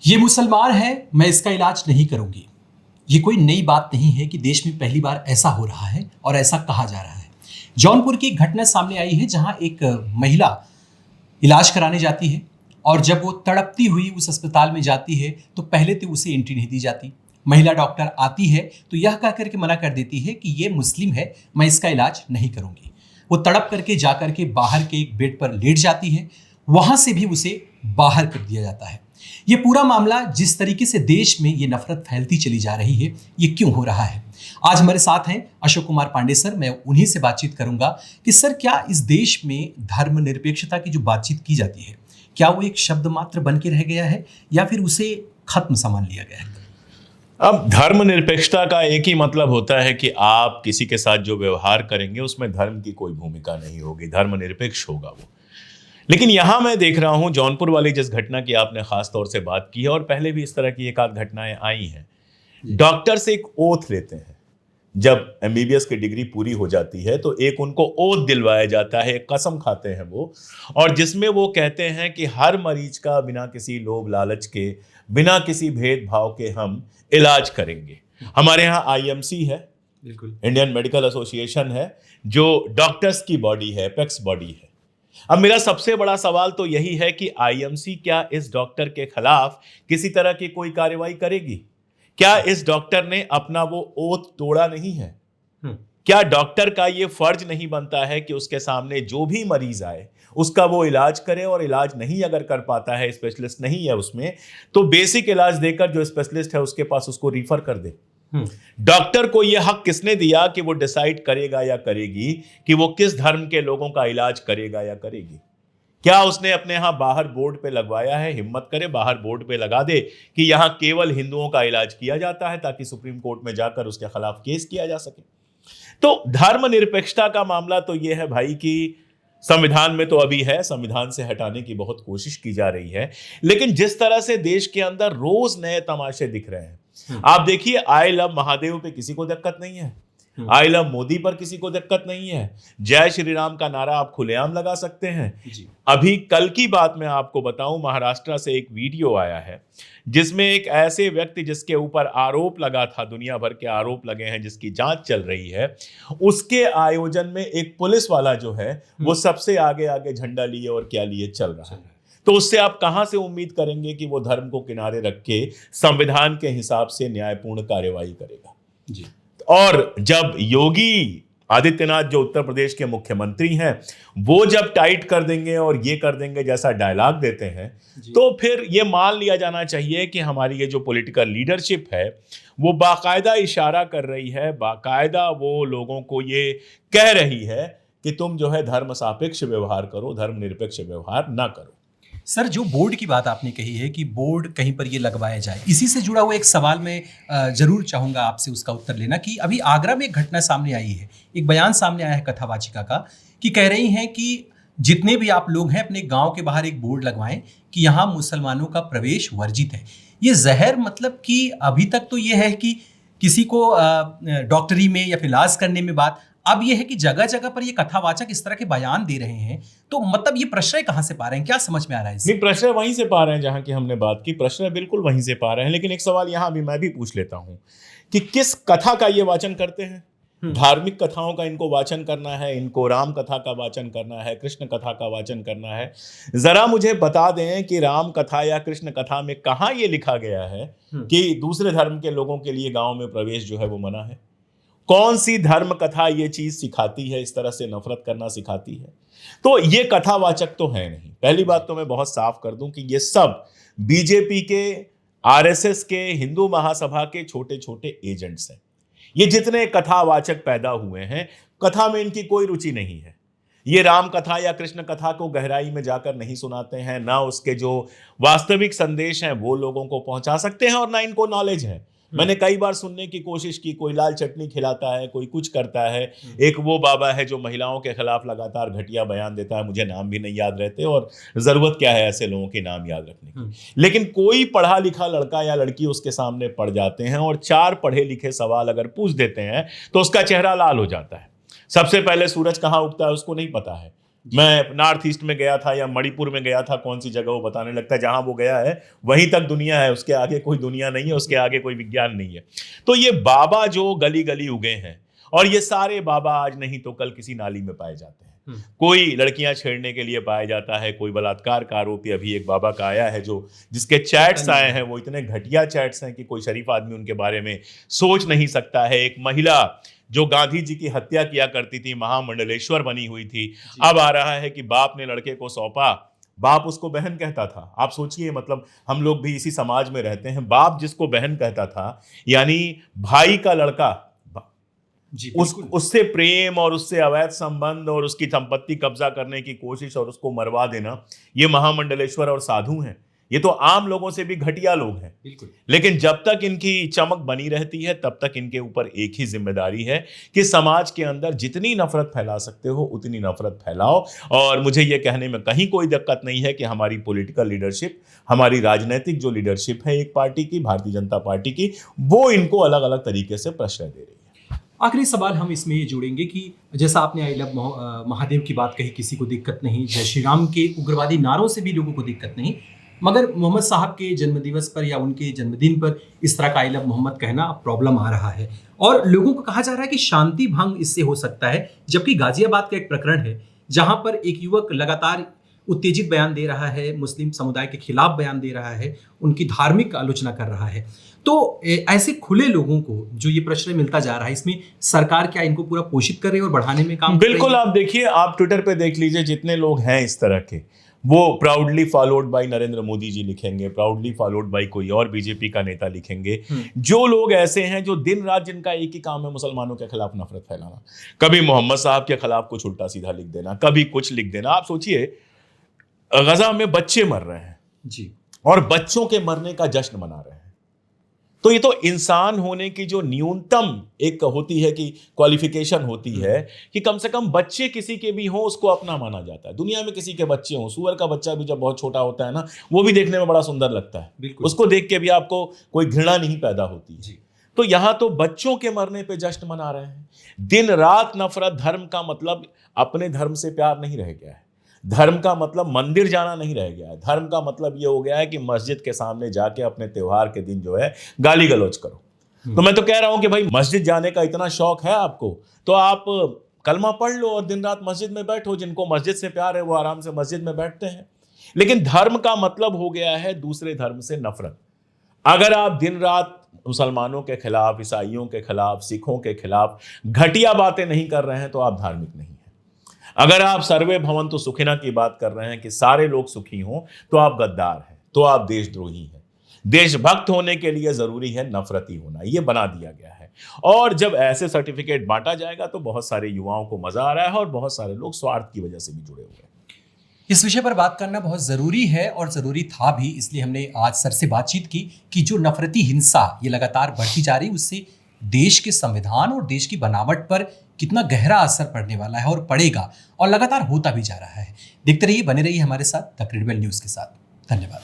ये मुसलमान है, मैं इसका इलाज नहीं करूंगी। ये कोई नई बात नहीं है कि देश में पहली बार ऐसा हो रहा है और ऐसा कहा जा रहा है। जौनपुर की एक घटना सामने आई है जहां एक महिला इलाज कराने जाती है और जब वो तड़पती हुई उस अस्पताल में जाती है तो पहले तो उसे एंट्री नहीं दी जाती। महिला डॉक्टर आती है तो यह कह करके मना कर देती है कि ये मुस्लिम है, मैं इसका इलाज नहीं करूंगी। वो तड़प करके जाकर के बाहर के एक बेड पर लेट जाती है, वहां से भी उसे बाहर कर दिया जाता है। ये पूरा मामला जिस तरीके से देश में ये नफरत फैलती चली जा रही है, ये क्यों हो रहा है? आज हमारे साथ हैं अशोक कुमार पांडे सर। मैं उन्हीं से बातचीत करूंगा कि सर, क्या इस देश में धर्मनिरपेक्षता की जो बातचीत की जाती है, क्या वो एक शब्द मात्र बन के रह गया है या फिर उसे खत्म मान लिया गया है? अब धर्मनिरपेक्षता का एक ही मतलब होता है कि आप किसी के साथ जो व्यवहार करेंगे उसमें धर्म की कोई भूमिका नहीं होगी, धर्मनिरपेक्ष होगा वो। लेकिन यहां मैं देख रहा हूं जौनपुर वाली जिस घटना की आपने खास तौर से बात की है, और पहले भी इस तरह की एक आध घटनाएं आई हैं। डॉक्टर से एक ओथ लेते हैं, जब एमबीबीएस की डिग्री पूरी हो जाती है तो एक उनको ओथ दिलवाया जाता है, एक कसम खाते हैं वो, और जिसमें वो कहते हैं कि हर मरीज का बिना किसी लोभ लालच के, बिना किसी भेदभाव के हम इलाज करेंगे। हमारे यहाँ आईएमसी है, बिल्कुल, इंडियन मेडिकल एसोसिएशन है, जो डॉक्टर्स की बॉडी है, एपेक्स बॉडी है। अब मेरा सबसे बड़ा सवाल तो यही है कि आईएमसी क्या इस डॉक्टर के खिलाफ किसी तरह की कोई कार्रवाई करेगी? क्या इस डॉक्टर ने अपना वो ओथ तोड़ा नहीं है? क्या डॉक्टर का ये फर्ज नहीं बनता है कि उसके सामने जो भी मरीज आए उसका वो इलाज करे, और इलाज नहीं अगर कर पाता है, स्पेशलिस्ट नहीं है उसमें, तो बेसिक इलाज देकर जो स्पेशलिस्ट है उसके पास उसको रिफर कर दे। डॉक्टर को यह हक किसने दिया कि वो डिसाइड करेगा या करेगी कि वो किस धर्म के लोगों का इलाज करेगा या करेगी? क्या उसने अपने यहां बाहर बोर्ड पे लगवाया है? हिम्मत करे बाहर बोर्ड पे लगा दे कि यहां केवल हिंदुओं का इलाज किया जाता है, ताकि सुप्रीम कोर्ट में जाकर उसके खिलाफ केस किया जा सके। तो धर्मनिरपेक्षता का मामला तो यह है भाई कि संविधान में तो अभी है, संविधान से हटाने की बहुत कोशिश की जा रही है, लेकिन जिस तरह से देश के अंदर रोज नए तमाशे दिख रहे हैं, आप देखिए, आई लव महादेव पे किसी को दिक्कत नहीं है, आई लव मोदी पर किसी को दिक्कत नहीं है, जय श्री राम का नारा आप खुलेआम लगा सकते हैं। अभी कल की बात मैं आपको बताऊं, महाराष्ट्र से एक वीडियो आया है जिसमें एक ऐसे व्यक्ति जिसके ऊपर आरोप लगा था, दुनिया भर के आरोप लगे हैं, जिसकी जांच चल रही है, उसके आयोजन में एक पुलिस वाला जो है वो सबसे आगे आगे झंडा लिए और क्या लिए चल रहा है। तो उससे आप कहां से उम्मीद करेंगे कि वो धर्म को किनारे रख के संविधान के हिसाब से न्यायपूर्ण कार्यवाही करेगा? जी। और जब योगी आदित्यनाथ जो उत्तर प्रदेश के मुख्यमंत्री हैं, वो जब टाइट कर देंगे और ये कर देंगे जैसा डायलॉग देते हैं, तो फिर ये मान लिया जाना चाहिए कि हमारी ये जो पॉलिटिकल लीडरशिप है वो बाकायदा इशारा कर रही है, बाकायदा वो लोगों को ये कह रही है कि तुम जो है धर्म सापेक्ष व्यवहार करो, धर्मनिरपेक्ष व्यवहार ना करो। सर, जो बोर्ड की बात आपने कही है कि बोर्ड कहीं पर ये लगवाया जाए, इसी से जुड़ा हुआ एक सवाल मैं जरूर चाहूंगा आपसे उसका उत्तर लेना कि अभी आगरा में एक घटना सामने आई है, एक बयान सामने आया है कथावाचिका का, कि कह रही हैं कि जितने भी आप लोग हैं अपने गांव के बाहर एक बोर्ड लगवाएं कि यहाँ मुसलमानों का प्रवेश वर्जित है। ये जहर, मतलब कि अभी तक तो ये है कि किसी को डॉक्टरी में या फिर इलाज करने में बात, अब यह है कि जगह जगह पर ये कथावाचक इस तरह के बयान दे रहे हैं, तो मतलब ये प्रश्रय कहां से पा रहे हैं? क्या समझ में आ रहा है इससे? नहीं, प्रश्रय वहीं से पा रहे हैं जहां की हमने बात की, प्रश्रय बिल्कुल वहीं से पा रहे हैं। लेकिन एक सवाल यहां भी मैं भी पूछ लेता हूं कि किस कथा का ये वाचन करते हैं? धार्मिक कथाओं का इनको वाचन करना है, इनको राम कथा का वाचन करना है, कृष्ण कथा का वाचन करना है। जरा मुझे बता दें कि राम कथा या कृष्ण कथा में कहां ये लिखा गया है कि दूसरे धर्म के लोगों के लिए गांव में प्रवेश जो है वो मना है? कौन सी धर्म कथा ये चीज सिखाती है, इस तरह से नफरत करना सिखाती है? तो ये कथावाचक तो है नहीं। पहली बात तो मैं बहुत साफ कर दूं कि ये सब बीजेपी के, आरएसएस के, हिंदू महासभा के छोटे छोटे एजेंट्स हैं। ये जितने कथावाचक पैदा हुए हैं, कथा में इनकी कोई रुचि नहीं है। ये राम कथा या कृष्ण कथा को गहराई में जाकर नहीं सुनाते हैं, ना उसके जो वास्तविक संदेश हैं वो लोगों को पहुंचा सकते हैं, और ना इनको नॉलेज है। मैंने कई बार सुनने की कोशिश की, कोई लाल चटनी खिलाता है, कोई कुछ करता है। एक वो बाबा है जो महिलाओं के खिलाफ लगातार घटिया बयान देता है, मुझे नाम भी नहीं याद रहते, और जरूरत क्या है ऐसे लोगों के नाम याद रखने की। लेकिन कोई पढ़ा लिखा लड़का या लड़की उसके सामने पड़ जाते हैं और 4 पढ़े लिखे सवाल अगर पूछ देते हैं तो उसका चेहरा लाल हो जाता है। सबसे पहले सूरज कहाँ उगता है उसको नहीं पता है, मैं नॉर्थ ईस्ट में गया था या मणिपुर में गया था, कौन सी जगह वो बताने लगता है, जहां वो गया है वहीं तक दुनिया है, उसके आगे कोई दुनिया नहीं है, उसके आगे कोई विज्ञान नहीं है। तो ये बाबा जो गली गली उगे हैं, और ये सारे बाबा आज नहीं तो कल किसी नाली में पाए जाते हैं। कोई लड़कियां छेड़ने के लिए पाया जाता है, कोई बलात्कार का आरोपी अभी एक बाबा का आया है जो जिसके चैट्स आए हैं वो इतने घटिया चैट्स हैं कि कोई शरीफ आदमी उनके बारे में सोच नहीं सकता है। एक महिला जो गांधी जी की हत्या किया करती थी, महामंडलेश्वर बनी हुई थी, अब आ रहा है कि बाप ने लड़के को सौंपा, बाप उसको बहन कहता था। आप सोचिए, मतलब हम लोग भी इसी समाज में रहते हैं, बाप जिसको बहन कहता था, यानी भाई का लड़का उससे प्रेम और उससे अवैध संबंध और उसकी संपत्ति कब्जा करने की कोशिश और उसको मरवा देना, ये महामंडलेश्वर और साधु हैं। ये तो आम लोगों से भी घटिया लोग हैं। बिल्कुल। लेकिन जब तक इनकी चमक बनी रहती है तब तक इनके ऊपर एक ही जिम्मेदारी है कि समाज के अंदर जितनी नफरत फैला सकते हो उतनी नफरत फैलाओ। और मुझे ये कहने में कहीं कोई दिक्कत नहीं है कि हमारी पॉलिटिकल लीडरशिप, हमारी राजनीतिक जो लीडरशिप है एक पार्टी की, भारतीय जनता पार्टी की, वो इनको अलग अलग तरीके से प्रश्रय दे रही है। आखिरी सवाल हम इसमें ये जोड़ेंगे कि जैसा आपने आई लव महादेव की बात कही, किसी को दिक्कत नहीं, जय श्री राम के उग्रवादी नारों से भी लोगों को दिक्कत नहीं, मगर मोहम्मद साहब के जन्मदिवस पर या उनके जन्मदिन पर इस तरह का आई लव मोहम्मद कहना अब प्रॉब्लम आ रहा है और लोगों को कहा जा रहा है कि शांति भंग इससे हो सकता है। जबकि गाजियाबाद का एक प्रकरण है जहां पर एक युवक लगातार उत्तेजित बयान दे रहा है, मुस्लिम समुदाय के खिलाफ बयान दे रहा है, उनकी धार्मिक आलोचना कर रहा है। तो ऐसे खुले लोगों को जो ये प्रश्रय मिलता जा रहा है, इसमें सरकार क्या इनको पूरा पोषित कर रही है और बढ़ाने में काम कर रही है? बिल्कुल। आप देखिए, आप ट्विटर पे देख लीजिए, जितने लोग हैं इस तरह के, वो proudly followed by Narendra Modi ji लिखेंगे, प्राउडली फॉलोड बाय कोई और बीजेपी का नेता लिखेंगे। जो लोग ऐसे हैं जो दिन रात जिनका एक ही काम है मुसलमानों के खिलाफ नफरत फैलाना, कभी मोहम्मद साहब के खिलाफ कुछ उल्टा सीधा लिख देना, कभी कुछ लिख देना। आप सोचिए, गजा में बच्चे मर रहे हैं जी, और बच्चों के मरने का जश्न मना रहे हैं। तो ये तो इंसान होने की जो न्यूनतम एक होती है कि क्वालिफिकेशन होती है कि कम से कम बच्चे किसी के भी हों उसको अपना माना जाता है। दुनिया में किसी के बच्चे हों, सूअर का बच्चा भी जब बहुत छोटा होता है ना, वो भी देखने में बड़ा सुंदर लगता है, उसको देख के भी आपको कोई घृणा नहीं पैदा होती है। तो यहां तो बच्चों के मरने पे जश्न मना रहे हैं। दिन रात नफरत। धर्म का मतलब अपने धर्म से प्यार नहीं रह गया है, धर्म का मतलब मंदिर जाना नहीं रह गया है, धर्म का मतलब ये हो गया है कि मस्जिद के सामने जाके अपने त्योहार के दिन जो है गाली गलौज करो। तो मैं तो कह रहा हूं कि भाई, मस्जिद जाने का इतना शौक है आपको तो आप कलमा पढ़ लो और दिन रात मस्जिद में बैठो। जिनको मस्जिद से प्यार है वो आराम से मस्जिद में बैठते हैं। लेकिन धर्म का मतलब हो गया है दूसरे धर्म से नफरत। अगर आप दिन रात मुसलमानों के खिलाफ, ईसाइयों के खिलाफ, सिखों के खिलाफ घटिया बातें नहीं कर रहे हैं तो आप धार्मिक नहीं हैं। अगर आप सर्वे भवन्तु सुखिनः की बात कर रहे हैं कि सारे लोग सुखी हों तो आप गद्दार हैं, तो आप देशद्रोही हैं। देशभक्त होने के लिए जरूरी है नफरती होना, ये बना दिया गया है। और जब ऐसे सर्टिफिकेट बांटा जाएगा तो बहुत सारे युवाओं को मजा आ रहा है और बहुत सारे लोग स्वार्थ की वजह से भी जुड़े हुए हैं। इस विषय पर बात करना बहुत ज़रूरी है और ज़रूरी था भी, इसलिए हमने आज सर से बातचीत की कि जो नफरती हिंसा ये लगातार बढ़ती जा रही, उससे देश के संविधान और देश की बनावट पर कितना गहरा असर पड़ने वाला है और पड़ेगा और लगातार होता भी जा रहा है। देखते रहिए, बने रहिए हमारे साथ द क्रेडिबल न्यूज़ के साथ। धन्यवाद।